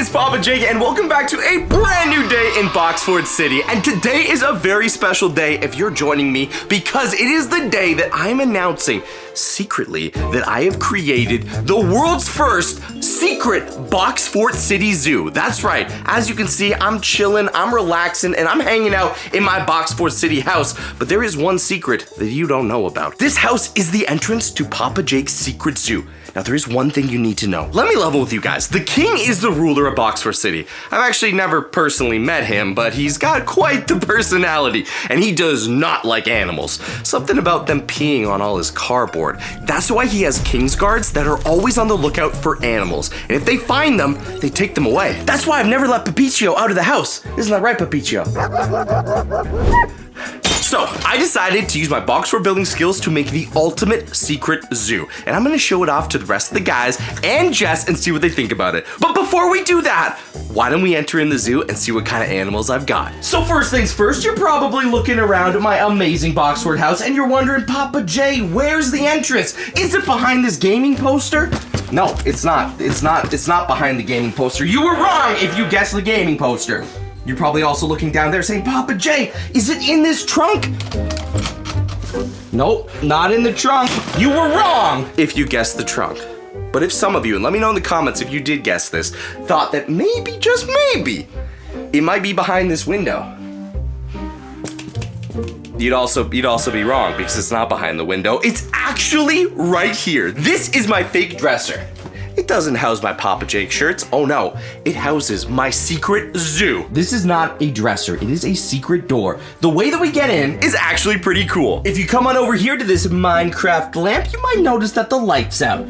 it's Papa Jake, and welcome back to a brand new day in Boxford City. And today is a very special day if you're joining me, because it is the day that I'm announcing secretly that I have created the world's first secret Boxford City Zoo. That's right. As you can see, I'm chilling, I'm relaxing, and I'm hanging out in my Boxford City house. But there is one secret that you don't know about. This house is the entrance to Papa Jake's secret zoo. Now, there is one thing you need to know. Let me level with you guys. The king is the ruler of Boxford City. I've actually never personally met him, but he's got quite the personality, and he does not like animals. Something about them peeing on all his cardboard. That's why he has king's guards that are always on the lookout for animals, and if they find them, they take them away. That's why I've never let Papicio out of the house. Isn't that right, Papicio? So, I decided to use my Boxford building skills to make the ultimate secret zoo. And I'm gonna show it off to the rest of the guys and Jess and see what they think about it. But before we do that, why don't we enter in the zoo and see what kind of animals I've got? So first things first, you're probably looking around at my amazing Boxford house and you're wondering, Papa J, where's the entrance? Is it behind this gaming poster? No, it's not. It's not behind the gaming poster. You were wrong if you guessed the gaming poster. You're probably also looking down there saying, Papa J, is it in this trunk? Nope, not in the trunk. You were wrong if you guessed the trunk. But if some of you, and let me know in the comments if you did guess this, thought that maybe, just maybe, it might be behind this window. You'd also be wrong because it's not behind the window. It's actually right here. This is my fake dresser. It doesn't house my Papa Jake shirts. Oh no, it houses my secret zoo. This is not a dresser, it is a secret door. The way that we get in is actually pretty cool. If you come on over here to this Minecraft lamp, you might notice that the light's out.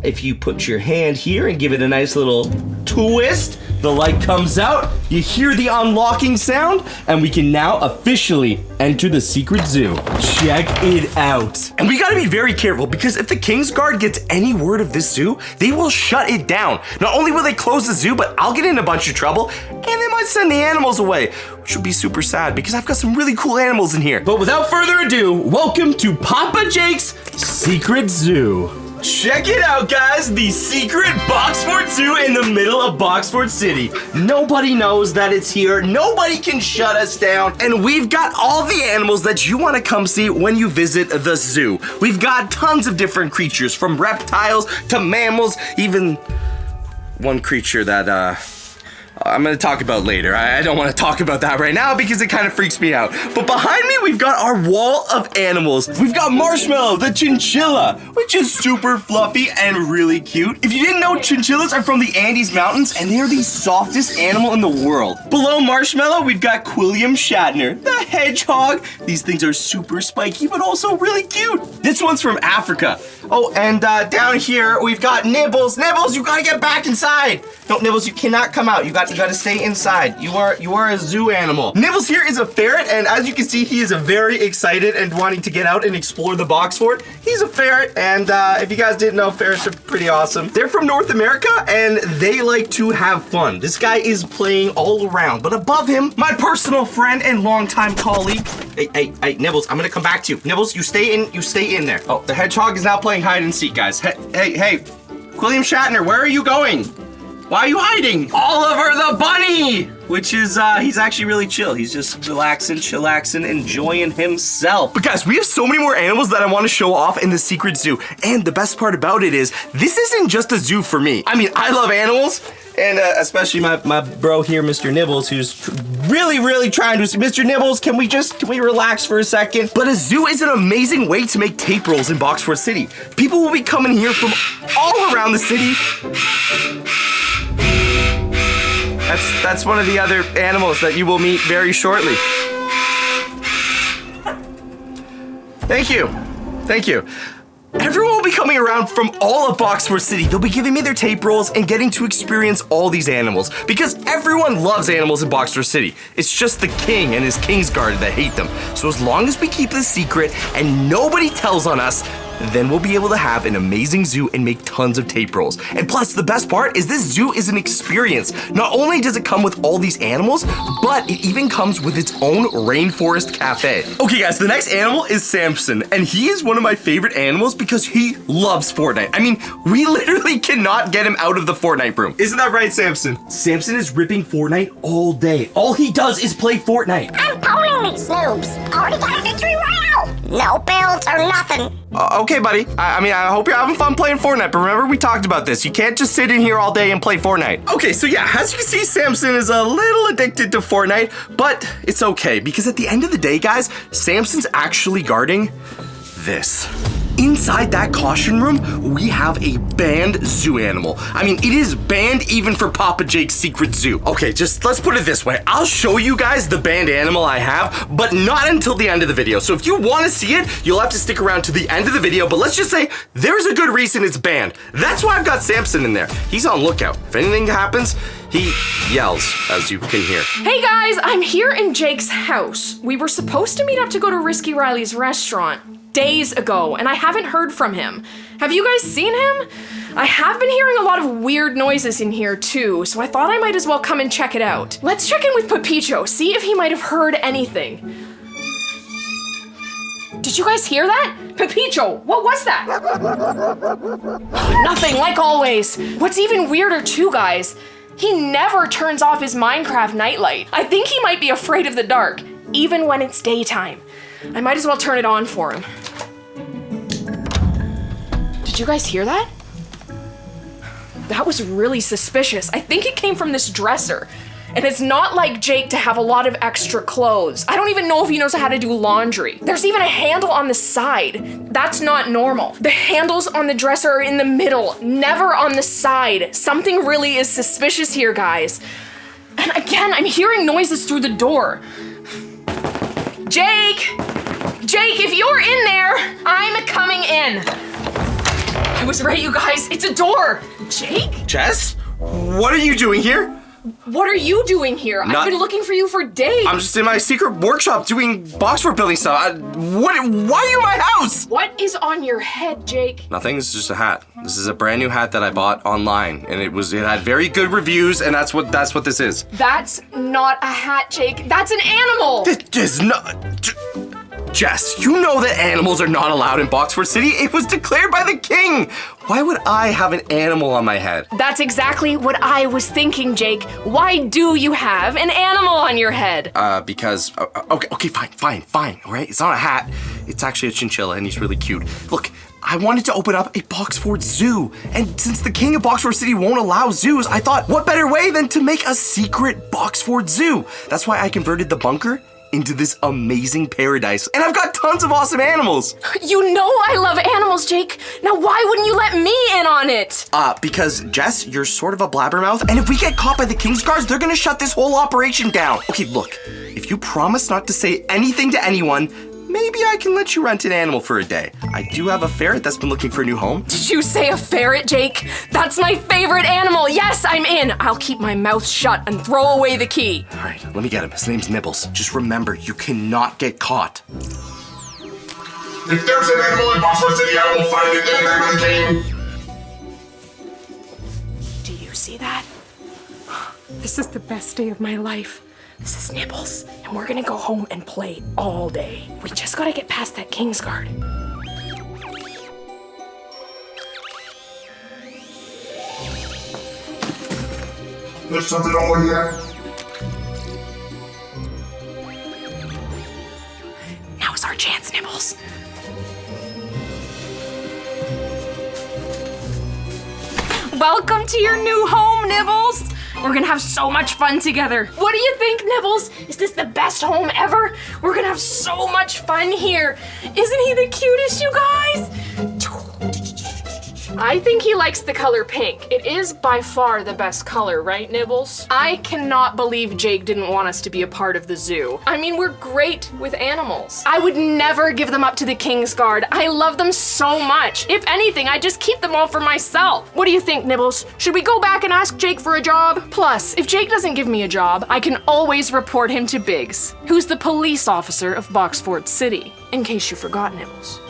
If you put your hand here and give it a nice little twist, the light comes out, you hear the unlocking sound, and we can now officially enter the secret zoo. Check it out. And we gotta be very careful because if the King's Guard gets any word of this zoo, they will shut it down. Not only will they close the zoo, but I'll get in a bunch of trouble and they might send the animals away, which would be super sad because I've got some really cool animals in here. But without further ado, welcome to Papa Jake's Secret Zoo. Check it out, guys, the secret Boxford Zoo in the middle of Boxford City. Nobody knows that it's here, nobody can shut us down, and we've got all the animals that you want to come see when you visit the zoo. We've got tons of different creatures, from reptiles to mammals, even one creature that, I'm gonna talk about later. I don't want to talk about that right now because it kind of freaks me out. But behind me, we've got our wall of animals. We've got Marshmallow, the chinchilla, which is super fluffy and really cute. If you didn't know, chinchillas are from the Andes Mountains and they are the softest animal in the world. Below Marshmallow, we've got William Shatner, the hedgehog. These things are super spiky, but also really cute. This one's from Africa. Oh, and down here, we've got Nibbles. Nibbles, you gotta get back inside. No, Nibbles, you cannot come out. You gotta stay inside. You are a zoo animal. Nibbles here is a ferret, and as you can see, he is very excited and wanting to get out and explore the Boxford. He's a ferret, and if you guys didn't know, ferrets are pretty awesome. They're from North America, and they like to have fun. This guy is playing all around, but above him, my personal friend and longtime colleague. Hey, Nibbles, I'm gonna come back to you. Nibbles, you stay in there. Oh, the hedgehog is now playing hide and seek, guys. Hey, William Shatner, where are you going? Why are you hiding? Oliver the bunny! Which is, he's actually really chill. He's just relaxing, chillaxing, enjoying himself. But guys, we have so many more animals that I want to show off in the secret zoo. And the best part about it is, this isn't just a zoo for me. I mean, I love animals. And especially my bro here, Mr. Nibbles, who's really trying to. Mr. Nibbles, can we relax for a second? But a zoo is an amazing way to make tape rolls in Boxford City. People will be coming here from all around the city. That's one of the other animals that you will meet very shortly. Thank you. Everyone will be coming around from all of Boxford City. They'll be giving me their tape rolls and getting to experience all these animals because everyone loves animals in Boxford City. It's just the king and his King's Guard that hate them. So as long as we keep this secret and nobody tells on us, then we'll be able to have an amazing zoo and make tons of tape rolls. And plus, the best part is this zoo is an experience. Not only does it come with all these animals, but it even comes with its own rainforest cafe. Okay guys, the next animal is Samson, and he is one of my favorite animals because he loves Fortnite. I mean, we literally cannot get him out of the Fortnite room. Isn't that right, Samson? Samson is ripping Fortnite all day. All he does is play Fortnite. I'm pulling these noobs. Already got a victory royale. No builds or nothing. Okay, buddy. I mean, I hope you're having fun playing Fortnite, but remember we talked about this. You can't just sit in here all day and play Fortnite. Okay, so yeah, as you can see, Samson is a little addicted to Fortnite, but it's okay because at the end of the day, guys, Samson's actually guarding this. Inside that caution room, we have a banned zoo animal. I mean, it is banned even for Papa Jake's secret zoo. Okay, just let's put it this way. I'll show you guys the banned animal I have, but not until the end of the video. So if you want to see it, you'll have to stick around to the end of the video, but let's just say there's a good reason it's banned. That's why I've got Samson in there. He's on lookout. If anything happens, he yells, as you can hear. Hey guys, I'm here in Jake's house. We were supposed to meet up to go to Risky Riley's restaurant days ago, and I haven't heard from him. Have you guys seen him? I have been hearing a lot of weird noises in here too, so I thought I might as well come and check it out. Let's check in with Pepicho, see if he might have heard anything. Did you guys hear that? Pepicho, what was that? Nothing, like always. What's even weirder too, guys, he never turns off his Minecraft nightlight. I think he might be afraid of the dark, even when it's daytime. I might as well turn it on for him. Did you guys hear that? That was really suspicious. I think it came from this dresser. And it's not like Jake to have a lot of extra clothes. I don't even know if he knows how to do laundry. There's even a handle on the side. That's not normal. The handles on the dresser are in the middle, never on the side. Something really is suspicious here, guys. And again, I'm hearing noises through the door. Jake! Jake, if you're in there, I'm coming in. I was right, you guys. It's a door. Jake? Jess? What are you doing here? What are you doing here? I've been looking for you for days. I'm just in my secret workshop doing box fort building stuff. Why are you in my house? What is on your head, Jake? Nothing, it's just a hat. This is a brand new hat that I bought online, and it had very good reviews, and that's what this is. That's not a hat, Jake. That's an animal. This is not... Jess, you know that animals are not allowed in Boxford City. It was declared by the king. Why would I have an animal on my head? That's exactly what I was thinking, Jake. Why do you have an animal on your head? Because, okay, fine, all right? It's not a hat. It's actually a chinchilla, and he's really cute. Look, I wanted to open up a Boxford Zoo, and since the king of Boxford City won't allow zoos, I thought, what better way than to make a secret Boxford Zoo? That's why I converted the bunker into this amazing paradise, and I've got tons of awesome animals. You know I love animals, Jake. Now why wouldn't you let me in on it? Because Jess, you're sort of a blabbermouth, and if we get caught by the King's Guards, they're gonna shut this whole operation down. Okay, look, if you promise not to say anything to anyone, maybe I can let you rent an animal for a day. I do have a ferret that's been looking for a new home. Did you say a ferret, Jake? That's my favorite animal. Yes, I'm in. I'll keep my mouth shut and throw away the key. All right, let me get him. His name's Nibbles. Just remember, you cannot get caught. If there's an animal in Boxford City, I will find it in the name of the king. Do you see that? This is the best day of my life. This is Nibbles, and we're gonna go home and play all day. We just gotta get past that King's Guard. There's something over here. Now's our chance, Nibbles. Welcome to your new home, Nibbles. We're gonna have so much fun together. What do you think, Nibbles? Is this the best home ever? We're gonna have so much fun here. Isn't he the cutest, you guys? I think he likes the color pink. It is by far the best color, right, Nibbles? I cannot believe Jake didn't want us to be a part of the zoo. I mean, we're great with animals. I would never give them up to the King's Guard. I love them so much. If anything, I just keep them all for myself. What do you think, Nibbles? Should we go back and ask Jake for a job? Plus, if Jake doesn't give me a job, I can always report him to Biggs, who's the police officer of Boxford City, in case you forgot, Nibbles.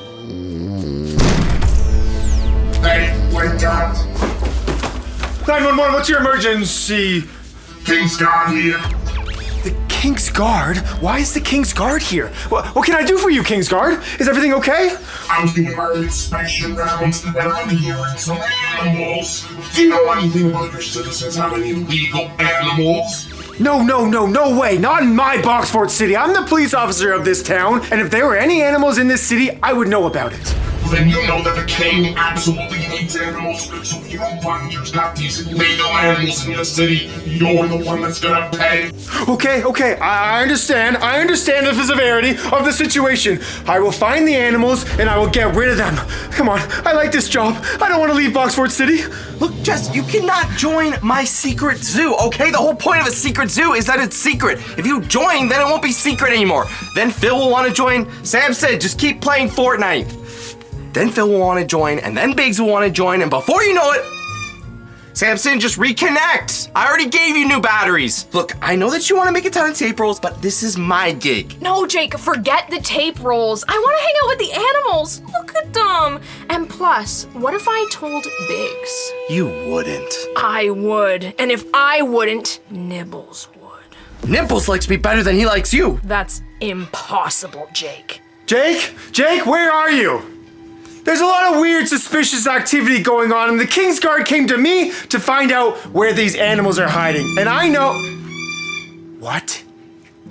Hey, wake up. 911, what's your emergency? King's Guard here. The King's Guard? Why is the King's Guard here? What can I do for you, King's Guard? Is everything okay? I'm doing my inspection rounds, and I'm hearing some animals. Do you know anything about your citizens having illegal animals? No way. Not in my Boxfort City. I'm the police officer of this town, and if there were any animals in this city, I would know about it. Well, then you know that the king absolutely hates animals, so if you don't find you've got these illegal animals in your city, you're the one that's gonna pay. Okay, I understand. I understand the severity of the situation. I will find the animals, and I will get rid of them. Come on, I like this job. I don't want to leave Boxfort City. Look, Jess, you cannot join my secret zoo, okay? The whole point of a secret zoo is that it's secret. If you join, then it won't be secret anymore. Then Phil will want to join. Sam said, just keep playing Fortnite. Then Phil will want to join, and then Biggs will want to join, and before you know it, Samson, just reconnect. I already gave you new batteries. Look, I know that you want to make a ton of tape rolls, but this is my gig. No, Jake, forget the tape rolls. I want to hang out with the animals. Look at them. And plus, what if I told Biggs? You wouldn't. I would. And if I wouldn't, Nibbles would. Nipples likes me better than he likes you. That's impossible, Jake. Jake, where are you? There's a lot of weird, suspicious activity going on, and the King's Guard came to me to find out where these animals are hiding. And I know... What?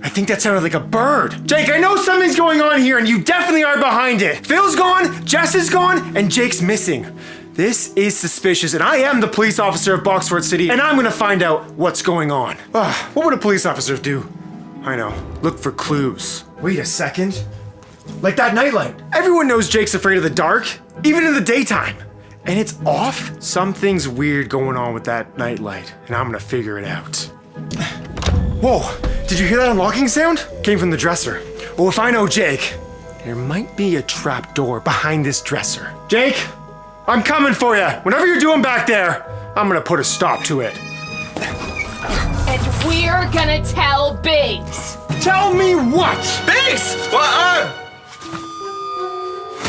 I think that sounded like a bird. Jake, I know something's going on here, and you definitely are behind it. Phil's gone, Jess is gone, and Jake's missing. This is suspicious, and I am the police officer of Boxfort City, and I'm gonna find out what's going on. What would a police officer do? I know, look for clues. Wait a second. Like that nightlight. Everyone knows Jake's afraid of the dark, even in the daytime. And it's off. Something's weird going on with that nightlight, and I'm gonna figure it out. Whoa, did you hear that unlocking sound? Came from the dresser. Well, if I know Jake, there might be a trap door behind this dresser. Jake, I'm coming for you. Whatever you're doing back there, I'm gonna put a stop to it. And we're gonna tell Biggs. Tell me what? Biggs!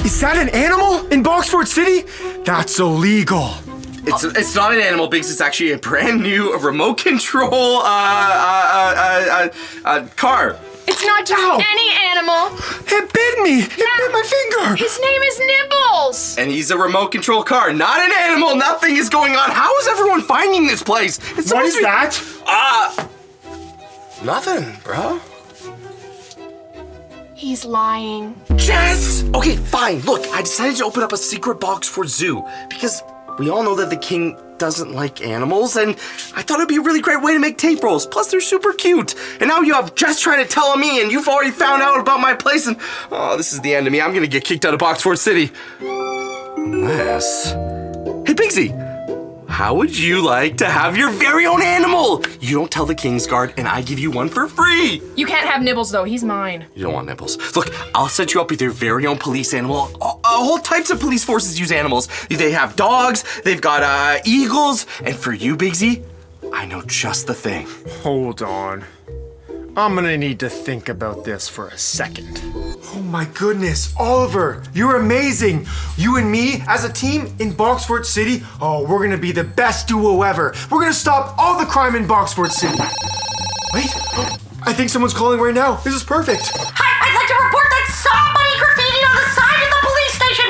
Is that an animal in Boxfort City? That's illegal. It's not an animal, Biggs. It's actually a brand new remote control car. It's not just any animal. It bit me. It bit my finger. His name is Nibbles. And he's a remote control car, not an animal. Nothing is going on. How is everyone finding this place? It's What is that? Nothing, bro. He's lying. Jess! Okay, fine. Look, I decided to open up a secret box for zoo because we all know that the king doesn't like animals, and I thought it'd be a really great way to make tape rolls. Plus, they're super cute. And now you have Jess trying to tell me, and you've already found out about my place, and this is the end of me. I'm gonna get kicked out of Boxfort City. Unless... Hey, Bigsy! How would you like to have your very own animal? You don't tell the King's Guard, and I give you one for free. You can't have Nibbles, though. He's mine. You don't want Nipples. Look, I'll set you up with your very own police animal. Whole types of police forces use animals. They have dogs, they've got eagles, and for you, Bigsy, I know just the thing. Hold on. I'm gonna need to think about this for a second. Oh my goodness, Oliver, you're amazing. You and me as a team in Boxfort City, we're gonna be the best duo ever. We're gonna stop all the crime in Boxfort City. Wait, I think someone's calling right now. This is perfect. Hi, I'd like to report that somebody graffitied on the side of the police station.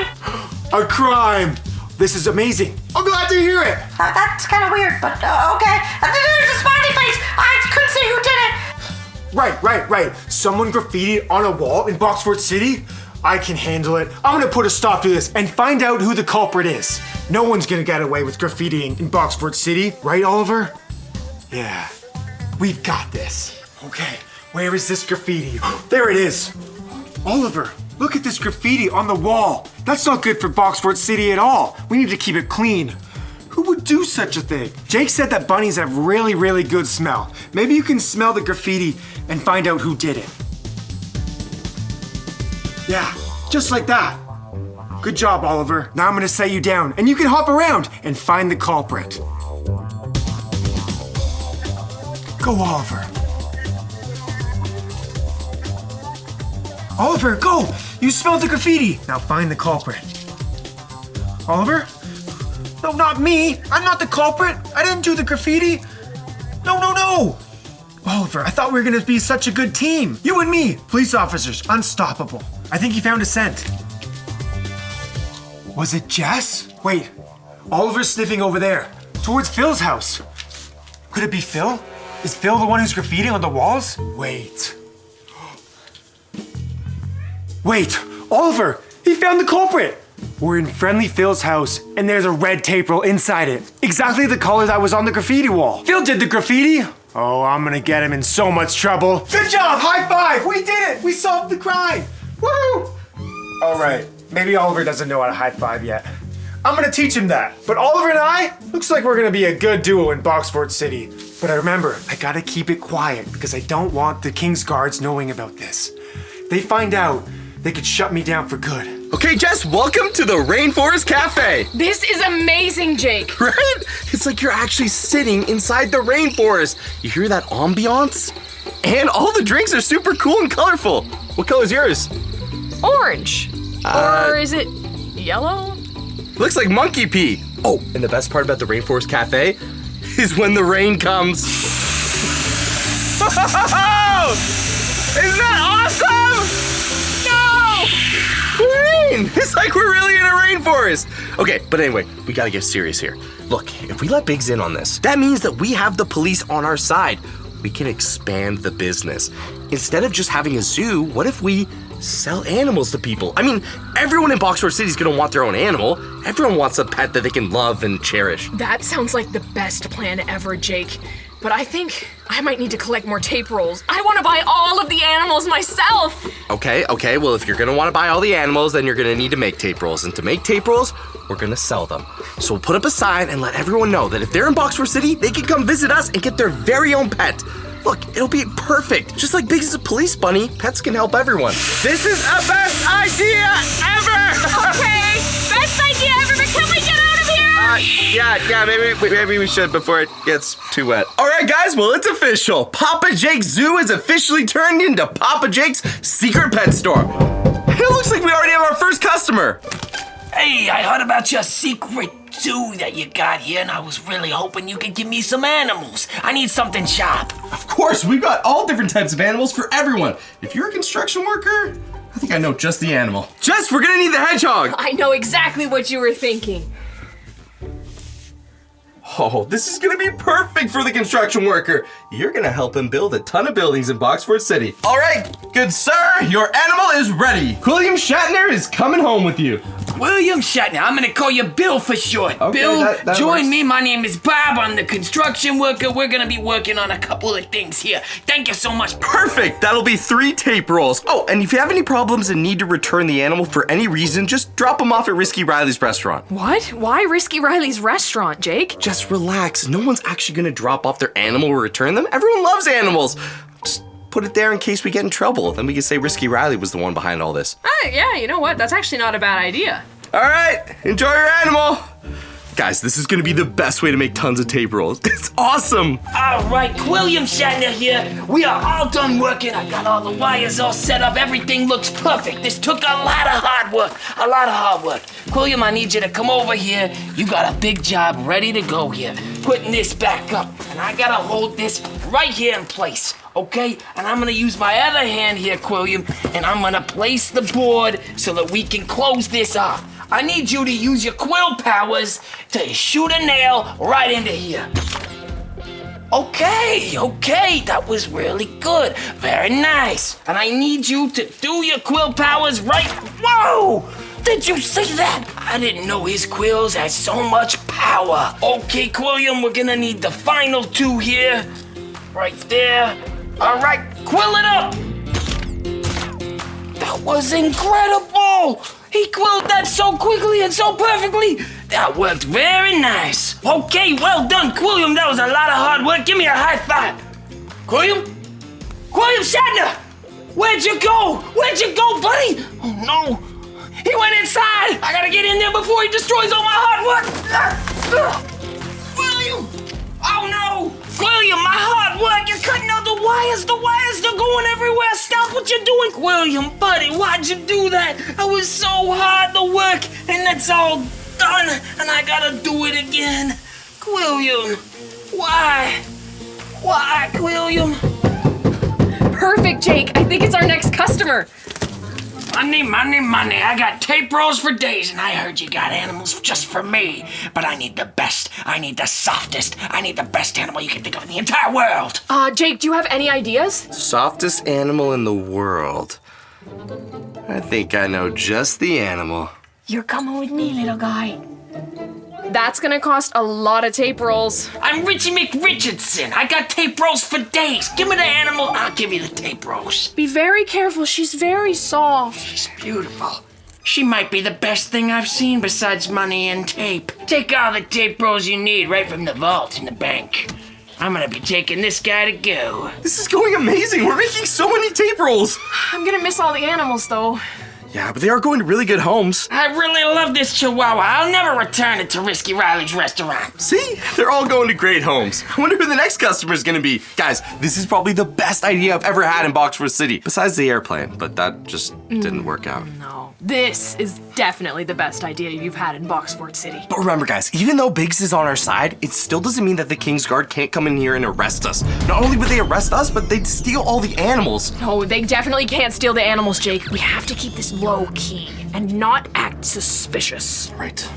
A crime. This is amazing. I'm glad to hear it. That's kind of weird, but okay. There's a smiley face. I couldn't see who did it. Right. Someone graffitied on a wall in Boxfort City? I can handle it. I'm gonna put a stop to this and find out who the culprit is. No one's gonna get away with graffitiing in Boxfort City, right, Oliver? Yeah, we've got this. Okay, where is this graffiti? There it is. Oliver, look at this graffiti on the wall. That's not good for Boxfort City at all. We need to keep it clean. Who would do such a thing? Jake said that bunnies have really, really good smell. Maybe you can smell the graffiti and find out who did it. Yeah, just like that. Good job, Oliver. Now I'm gonna set you down and you can hop around and find the culprit. Go, Oliver. Oliver, go! You smelled the graffiti. Now find the culprit. Oliver? No, not me. I'm not the culprit. I didn't do the graffiti. No, no, no. Oliver, I thought we were gonna be such a good team. You and me, police officers, unstoppable. I think he found a scent. Was it Jess? Wait, Oliver's sniffing over there, towards Phil's house. Could it be Phil? Is Phil the one who's graffitiing on the walls? Wait. Wait, Oliver, he found the culprit. We're in Friendly Phil's house, and there's a red tape roll inside it. Exactly the color that was on the graffiti wall. Phil did the graffiti. Oh, I'm gonna get him in so much trouble. Good job, high five, we did it. We solved the crime. Woo! All right, maybe Oliver doesn't know how to high five yet. I'm gonna teach him that. But Oliver and I, looks like we're gonna be a good duo in Boxford City. But remember, I gotta keep it quiet because I don't want the King's Guards knowing about this. If they find out, they could shut me down for good. Okay, Jess, welcome to the Rainforest Cafe. This is amazing, Jake. Right? It's like you're actually sitting inside the rainforest. You hear that ambiance? And all the drinks are super cool and colorful. What color is yours? Orange. Or is it yellow? Looks like monkey pee. Oh, and the best part about the Rainforest Cafe is when the rain comes. Oh! Isn't that awesome? Rain! It's like we're really in a rainforest. Okay, but anyway, we gotta get serious here. Look, if we let Biggs in on this, that means that we have the police on our side. We can expand the business. Instead of just having a zoo, what if we sell animals to people? I mean, everyone in Boxford City is gonna want their own animal. Everyone wants a pet that they can love and cherish. That sounds like the best plan ever, Jake. But I think I might need to collect more tape rolls. I want to buy all of the animals myself. Okay, well, if you're gonna wanna buy all the animals, then you're gonna need to make tape rolls. And to make tape rolls, we're gonna sell them. So we'll put up a sign and let everyone know that if they're in Boxford City, they can come visit us and get their very own pet. Look, it'll be perfect. Just like Biggs is a police bunny, pets can help everyone. This is a best idea ever! Okay, best idea ever, but can we get out of here? Yeah, maybe we should before it gets too wet. All right, guys, well, it's official. Papa Jake's Zoo is officially turned into Papa Jake's Secret Pet Store. It looks like we already have our first customer. Hey, I heard about your secret zoo that you got here, and I was really hoping you could give me some animals. I need something sharp. Of course, we've got all different types of animals for everyone. If you're a construction worker, I think I know just the animal. Jess, we're gonna need the hedgehog. I know exactly what you were thinking. Oh, this is gonna be perfect for the construction worker. You're gonna help him build a ton of buildings in Boxford City. All right, good sir, your animal is ready. William Shatner is coming home with you. William Shatner. I'm gonna call you Bill for short. Okay, Bill, that join works. me. My name is Bob. I'm the construction worker. We're gonna be working on a couple of things here. Thank you so much. Perfect, that'll be 3 tape rolls. Oh, and if you have any problems and need to return the animal for any reason, just drop them off at Risky Riley's restaurant. What? Why Risky Riley's restaurant, Jake? Just relax, no one's actually gonna drop off their animal or return them. Everyone loves animals. Just put it there in case we get in trouble. Then we can say Risky Riley was the one behind all this. Yeah, you know what? That's actually not a bad idea. All right, enjoy your animal. Guys, this is gonna be the best way to make tons of tape rolls. It's awesome. All right, William Shatner here. We are all done working. I got all the wires all set up. Everything looks perfect. This took a lot of hard work. William, I need you to come over here. You got a big job ready to go here. Putting this back up. And I gotta hold this right here in place. Okay? And I'm gonna use my other hand here, William, and I'm gonna place the board so that we can close this off. I need you to use your quill powers to shoot a nail right into here. Okay, that was really good. Very nice. And I need you to do your quill powers right. Whoa! Did you see that? I didn't know his quills had so much power. Okay, Quilliam, we're gonna need the final 2 here. Right there. All right, quill it up. That was incredible. He quilled that so quickly and so perfectly. That worked very nice. Okay, well done, Quilliam. That was a lot of hard work. Give me a high five. Quilliam Shatner! Where'd you go, buddy? Oh, no. He went inside. I gotta get in there before he destroys all my hard work. Quilliam! Oh, no. Quilliam, my hard work. You're cutting out the wires. The wires, they're going everywhere. Stop what you're doing. Quilliam, buddy, why'd you do that? I was so hard to work, and that's all done, and I gotta do it again. Quilliam, why? Why, Quilliam? Perfect, Jake. I think it's our next customer. Money, money, money. I got tape rolls for days, and I heard you got animals just for me. But I need the best. I need the softest. I need the best animal you can think of in the entire world. Jake, do you have any ideas? Softest animal in the world. I think I know just the animal. You're coming with me, little guy. That's gonna cost a lot of tape rolls. I'm Richie McRichardson. I got tape rolls for days. Give me the animal, I'll give you the tape rolls. Be very careful, she's very soft. She's beautiful. She might be the best thing I've seen besides money and tape. Take all the tape rolls you need right from the vault in the bank. I'm gonna be taking this guy to go. This is going amazing. We're making so many tape rolls. I'm gonna miss all the animals though. Yeah, but they are going to really good homes. I really love this Chihuahua. I'll never return it to Risky Riley's restaurant. See? They're all going to great homes. I wonder who the next customer is going to be. Guys, this is probably the best idea I've ever had in Boxford City, besides the airplane, but that just didn't work out. No, this is definitely the best idea you've had in Boxford City. But remember, guys, even though Biggs is on our side, it still doesn't mean that the King's Guard can't come in here and arrest us. Not only would they arrest us, but they'd steal all the animals. No, they definitely can't steal the animals, Jake. We have to keep this low key and not act suspicious. Right.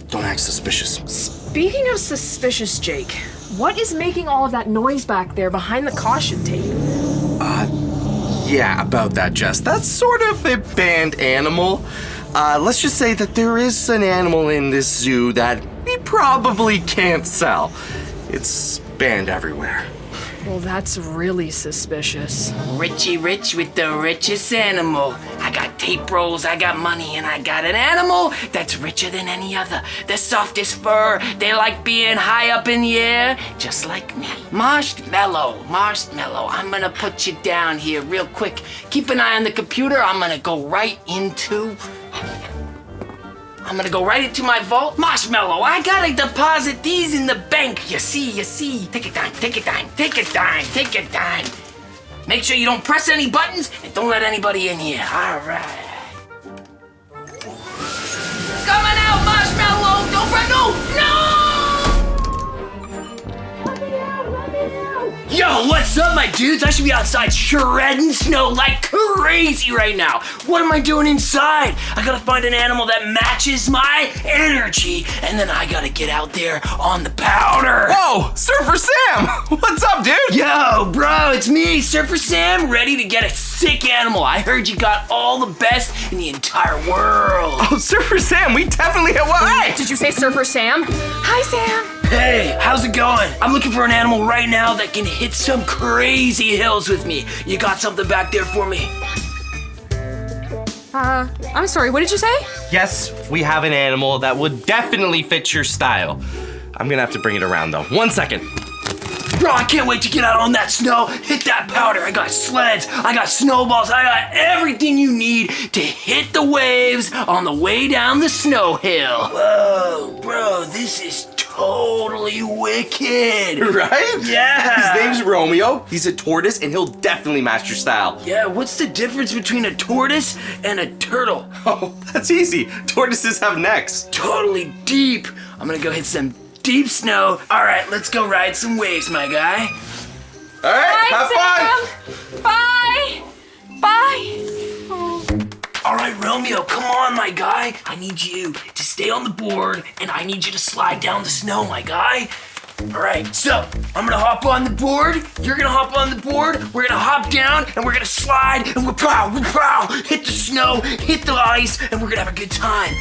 Don't act suspicious. Speaking of suspicious, Jake, what is making all of that noise back there behind the caution tape? Yeah, about that, Jess. That's sort of a banned animal. Let's just say that there is an animal in this zoo that we probably can't sell. It's banned everywhere. Well, that's really suspicious. Richie Rich with the richest animal. I got tape rolls, I got money, and I got an animal that's richer than any other. The softest fur, they like being high up in the air, just like me. Marshmallow, Marshmallow, I'm gonna put you down here real quick. Keep an eye on the computer, I'm gonna go right into my vault. Marshmallow, I gotta deposit these in the bank. You see. Take a dime, take a dime, take a dime, take a dime. Make sure you don't press any buttons and don't let anybody in here. All right. Coming out, Marshmallow! Don't run, no! Yo, what's up, my dudes? I should be outside shredding snow like crazy right now. What am I doing inside? I gotta find an animal that matches my energy, and then I gotta get out there on the powder. Whoa, Surfer Sam! What's up, dude? Yo, bro, it's me, Surfer Sam, ready to get a sick animal. I heard you got all the best in the entire world. Oh, Surfer Sam, we definitely have one. Hey! Did you say Surfer Sam? Hi, Sam. Hey, how's it going? I'm looking for an animal right now that can hit some crazy hills with me. You got something back there for me? I'm sorry, what did you say? Yes, we have an animal that would definitely fit your style. I'm gonna have to bring it around though. 1 second. Bro, I can't wait to get out on that snow, hit that powder. I got sleds, I got snowballs, I got everything you need to hit the waves on the way down the snow hill. Whoa, bro, this is totally wicked. Right? Yeah. His name's Romeo. He's a tortoise and he'll definitely match your style. Yeah, what's the difference between a tortoise and a turtle? Oh, that's easy. Tortoises have necks. Totally deep. I'm gonna go hit some deep snow. All right, let's go ride some waves, my guy. All right, have Sam. Bye. Bye. All right, Romeo, come on, my guy. I need you to stay on the board, and I need you to slide down the snow, my guy. All right, so I'm gonna hop on the board. You're gonna hop on the board. We're gonna hop down, and we're gonna slide, and we'll hit the snow, hit the ice, and we're gonna have a good time.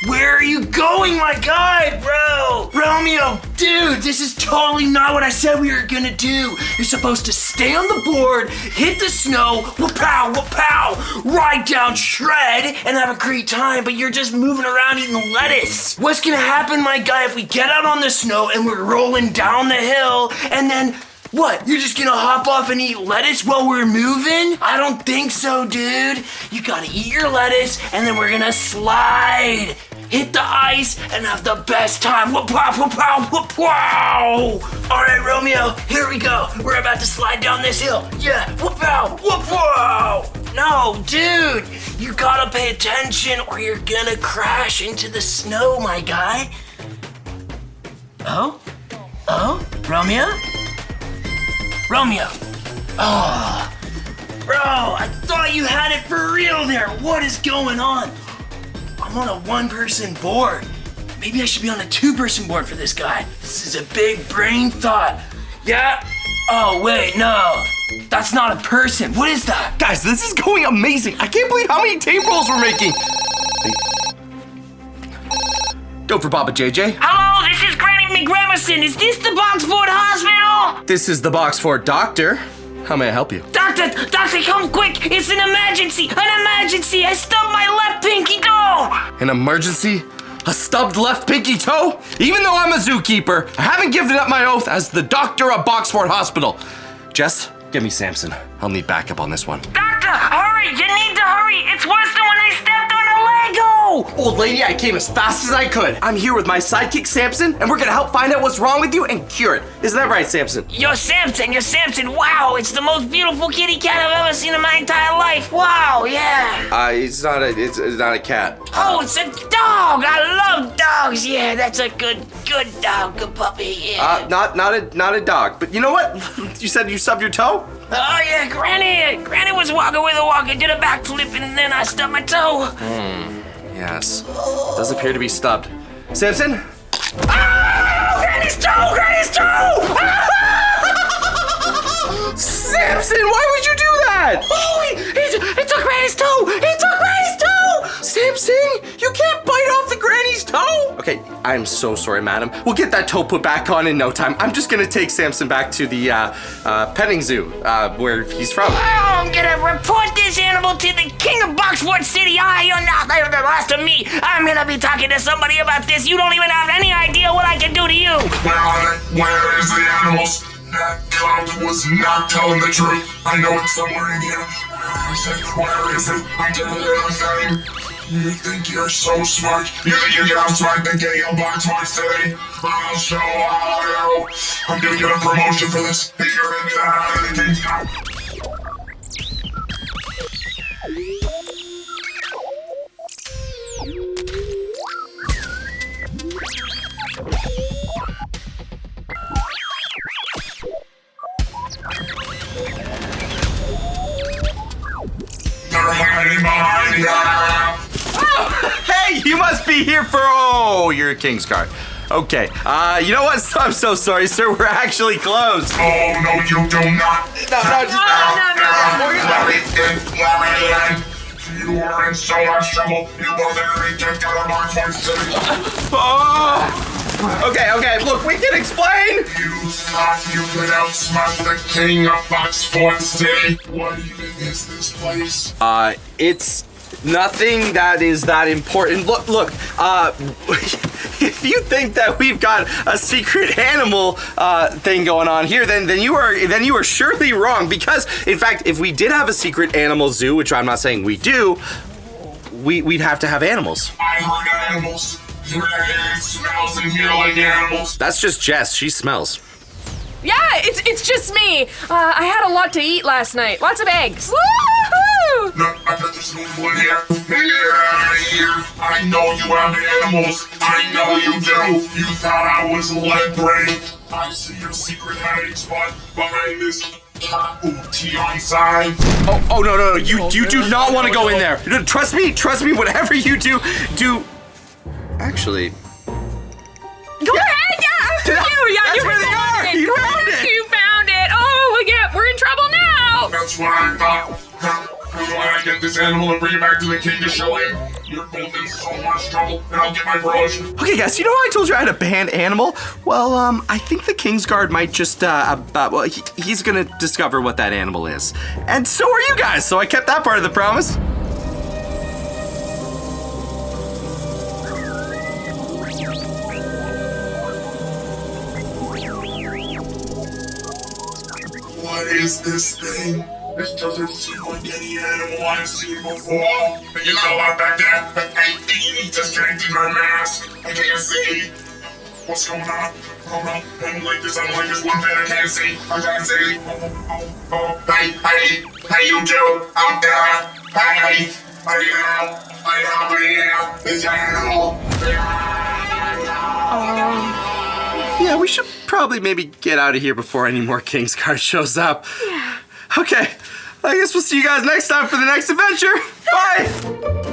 Where are you going, my guy, bro? Romeo, dude, this is totally not what I said we were gonna do. You're supposed to stay on the board, hit the snow, wha-pow, ride down, shred, and have a great time, but you're just moving around eating lettuce. What's gonna happen, my guy, if we get out on the snow and we're rolling down the hill, and then what? You're just gonna hop off and eat lettuce while we're moving? I don't think so, dude. You gotta eat your lettuce, and then we're gonna slide. Hit the ice and have the best time. Wha-pow. All right, Romeo, here we go. We're about to slide down this hill. Yeah, wha-pow. No, dude! You gotta pay attention or you're gonna crash into the snow, my guy. Oh? Romeo? Romeo! Oh, bro, I thought you had it for real there. What is going on? I'm on a one-person board. Maybe I should be on a two-person board for this guy. This is a big brain thought. Yeah? Oh, wait, no. That's not a person. What is that? Guys, this is going amazing. I can't believe how many tape rolls we're making. Go for Papa JJ. Hello, this is Granny McGramerson. Is this the Boxford Hospital? This is the Boxford Doctor. How may I help you? Doctor, come quick. It's an emergency. I stubbed my left pinky toe. An emergency? A stubbed left pinky toe? Even though I'm a zookeeper, I haven't given up my oath as the doctor of Boxford Hospital. Jess, get me Samson. I'll need backup on this one. Doctor, hurry. You need to hurry. It's worse than when I stepped on a Lego. Old lady, I came as fast as I could. I'm here with my sidekick Samson, and we're gonna help find out what's wrong with you and cure it. Isn't that right, Samson? You're Samson. Wow, it's the most beautiful kitty cat I've ever seen in my entire life. Wow, yeah. It's not a cat. Oh, it's a dog. I love dogs. Yeah, that's a good dog, good puppy. Yeah. Not a dog. But you know what? You said you stubbed your toe? Oh yeah, Granny was walking with a walker, did a backflip, and then I stubbed my toe. Yes. Does appear to be stubbed. Samson? Oh, Granny's toe! Samson, why would you do that? Oh, he took Granny's toe! Samson, you can't bite off the granny's toe. Okay, I'm so sorry, madam. We'll get that toe put back on in no time. I'm just gonna take Samson back to the petting zoo, where he's from. Oh, I'm gonna report this animal to the king of Boxford City. You're not the last of me. I'm gonna be talking to somebody about this. You don't even have any idea what I can do to you. Where are they? Where is the animals? That clown was not telling the truth. I know it's somewhere in here. Where is it? I don't hear anything. You think you're so smart? You think you can outsmart the king of Boxford City? I'll show you. I'm gonna get a promotion for this. You're gonna get out of the king's house. They're hiding behind you. Oh, hey, you must be here for, you're a King's Guard. Okay, you know what? I'm so sorry, sir. We're actually closed. Oh, no, you do not. No. You are in so much trouble. You both are going to get out of Boxford City. Oh. Okay, look, we can explain. You thought you could outsmart the king of Boxford City. What even is this place? It's nothing that is that important. Look, if you think that we've got a secret animal thing going on here, then you are surely wrong. Because in fact, if we did have a secret animal zoo, which I'm not saying we do, we'd have to have animals. I heard animals. It smells in here like animals. That's just Jess. She smells. Yeah, it's just me. I had a lot to eat last night. Lots of eggs. Woo-hoo! No, I bet there's an animal in here. Here. I know you have animals. I know you do. You thought I was leg-brained. I see your secret hiding spot behind this tea on side. Oh no. You do not want to go in there. Trust me, whatever you do. Actually. Go ahead, yeah, That's you where they are. You found it. You found it. Oh, yeah, we're in trouble now. That's what I thought. I'm going to get this animal and bring it back to the king to show him. You're both in so much trouble, and I'll get my promotion. Okay, guys, you know how I told you I had a banned animal? Well, I think the King's Guard might just, he's gonna discover what that animal is. And so are you guys, so I kept that part of the promise. What is this thing? This doesn't seem like any animal I've seen before. You know what, back there? I think you need to strengthen my mask. I can't see. What's going on? Oh no, I'm like this one thing I can't see. I can't see. Hey, you two out there. Hey, it's animal. Yeah, we should probably maybe get out of here before any more Kingsguard shows up. Yeah. Okay, I guess we'll see you guys next time for the next adventure. Bye!